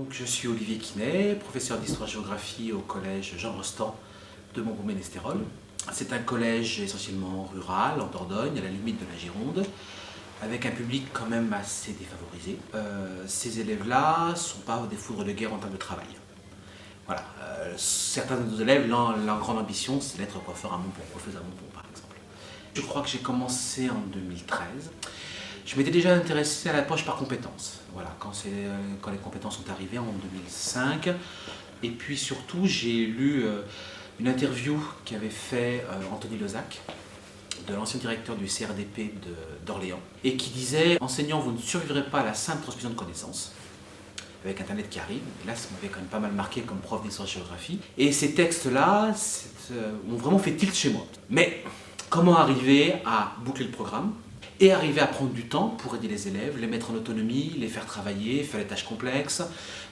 Donc, je suis Olivier Quinet, professeur d'histoire-géographie au collège Jean Rostand de Montgomery-Nestérol. C'est un collège essentiellement rural, en Dordogne, à la limite de la Gironde, avec un public quand même assez défavorisé. Ces élèves-là ne sont pas des foudres de guerre en termes de travail. Voilà. Certains de nos élèves, leur grande ambition, c'est d'être coiffeur à Montpont, coiffeuse à Montpont par exemple. Je crois que j'ai commencé en 2013. Je m'étais déjà intéressé à l'approche par compétences. Voilà, quand les compétences sont arrivées en 2005. Et puis surtout, j'ai lu une interview qu'avait fait Anthony Lozac, de l'ancien directeur du CRDP d'Orléans, et qui disait « Enseignants, vous ne survivrez pas à la simple transmission de connaissances ». Avec Internet qui arrive, et là ça m'avait quand même pas mal marqué comme prof d'histoire-géographie. Et ces textes-là ont vraiment fait tilt chez moi. Mais comment arriver à boucler le programme et arriver à prendre du temps pour aider les élèves, les mettre en autonomie, les faire travailler, faire des tâches complexes,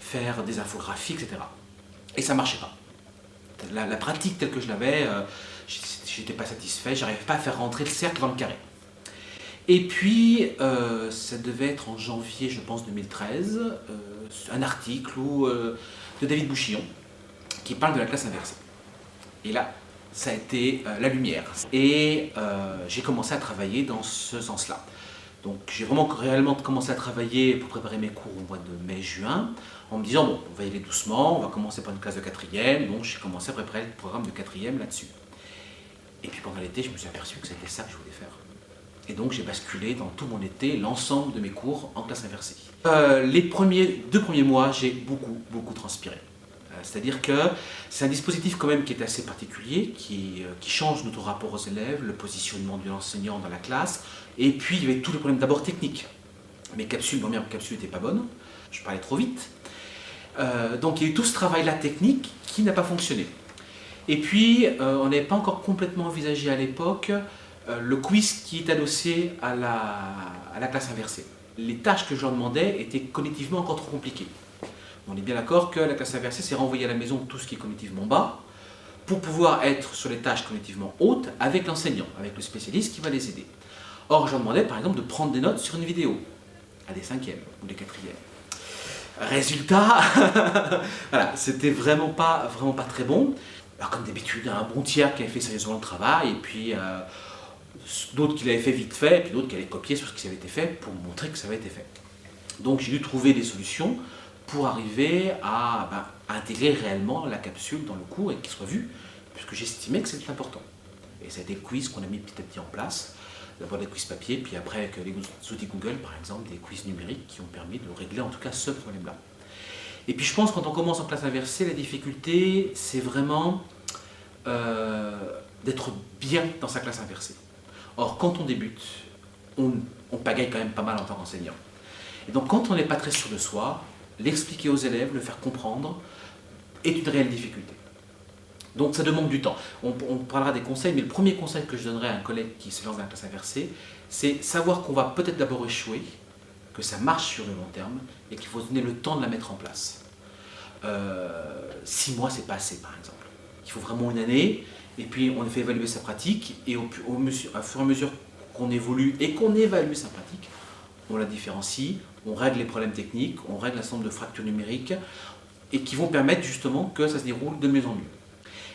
faire des infographies, etc. Et ça ne marchait pas. La pratique telle que je l'avais, j'étais pas satisfait, j'arrivais pas à faire rentrer le cercle dans le carré. Et puis, ça devait être en janvier, je pense, 2013, un article de David Bouchillon qui parle de la classe inversée. Et là, ça a été la lumière. Et j'ai commencé à travailler dans ce sens-là. Donc j'ai réellement commencé à travailler pour préparer mes cours au mois de mai-juin, en me disant, bon, on va y aller doucement, on va commencer par une classe de 4e, donc j'ai commencé à préparer le programme de 4e là-dessus. Et puis pendant l'été, je me suis aperçu que c'était ça que je voulais faire. Et donc j'ai basculé dans tout mon été l'ensemble de mes cours en classe inversée. Les deux premiers mois, j'ai beaucoup transpiré. C'est-à-dire que c'est un dispositif quand même qui est assez particulier, qui change notre rapport aux élèves, le positionnement de l'enseignant dans la classe, et puis il y avait tous les problèmes d'abord techniques. Mes capsules n'étaient pas bonnes, je parlais trop vite. Donc il y a eu tout ce travail-là technique qui n'a pas fonctionné. Et puis on n'avait pas encore complètement envisagé à l'époque le quiz qui est adossé à la classe inversée. Les tâches que je leur demandais étaient cognitivement encore trop compliquées. On est bien d'accord que la classe inversée, c'est renvoyer à la maison tout ce qui est cognitivement bas pour pouvoir être sur les tâches cognitivement hautes avec l'enseignant, avec le spécialiste qui va les aider. Or, je leur demandais par exemple de prendre des notes sur une vidéo, à des 5e ou des 4e. Résultat, voilà, c'était vraiment pas très bon. Alors, comme d'habitude, un bon tiers qui avait fait sérieusement le travail, et puis d'autres qui l'avaient fait vite fait, et puis d'autres qui avaient copié sur ce qui avait été fait pour montrer que ça avait été fait. Donc j'ai dû trouver des solutions pour arriver à intégrer réellement la capsule dans le cours et qu'il soit vu, puisque j'estimais que c'était important. Et ça a été des quiz qu'on a mis petit à petit en place. D'abord des quiz papier, puis après avec les outils Google, par exemple, des quiz numériques qui ont permis de régler en tout cas ce problème-là. Et puis je pense que quand on commence en classe inversée, la difficulté, c'est vraiment d'être bien dans sa classe inversée. Or, quand on débute, on pagaille quand même pas mal en tant qu'enseignant. Et donc quand on n'est pas très sûr de soi, l'expliquer aux élèves, le faire comprendre, est une réelle difficulté. Donc ça demande du temps. On parlera des conseils, mais le premier conseil que je donnerais à un collègue qui se lance dans la classe inversée, c'est savoir qu'on va peut-être d'abord échouer, que ça marche sur le long terme, et qu'il faut se donner le temps de la mettre en place. 6 mois, c'est pas assez, par exemple. Il faut vraiment une année, et puis on fait évaluer sa pratique, et au fur et à mesure qu'on évolue et qu'on évalue sa pratique, on la différencie, on règle les problèmes techniques, on règle un certain nombre de fractures numériques et qui vont permettre justement que ça se déroule de mieux en mieux.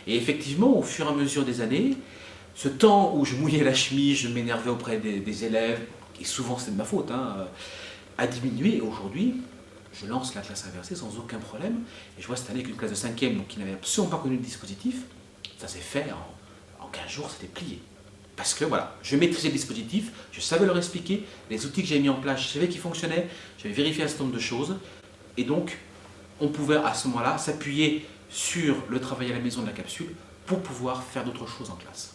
Et effectivement, au fur et à mesure des années, ce temps où je mouillais la chemise, je m'énervais auprès des élèves, et souvent c'est de ma faute, a diminué. Et aujourd'hui, je lance la classe inversée sans aucun problème. Et je vois cette année qu'une classe de 5e, donc, qui n'avait absolument pas connu le dispositif, ça s'est fait en 15 jours, c'était plié. Parce que voilà, je maîtrisais le dispositif, je savais leur expliquer, les outils que j'avais mis en place, je savais qu'ils fonctionnaient, j'avais vérifié un certain nombre de choses, et donc on pouvait à ce moment-là s'appuyer sur le travail à la maison de la capsule pour pouvoir faire d'autres choses en classe.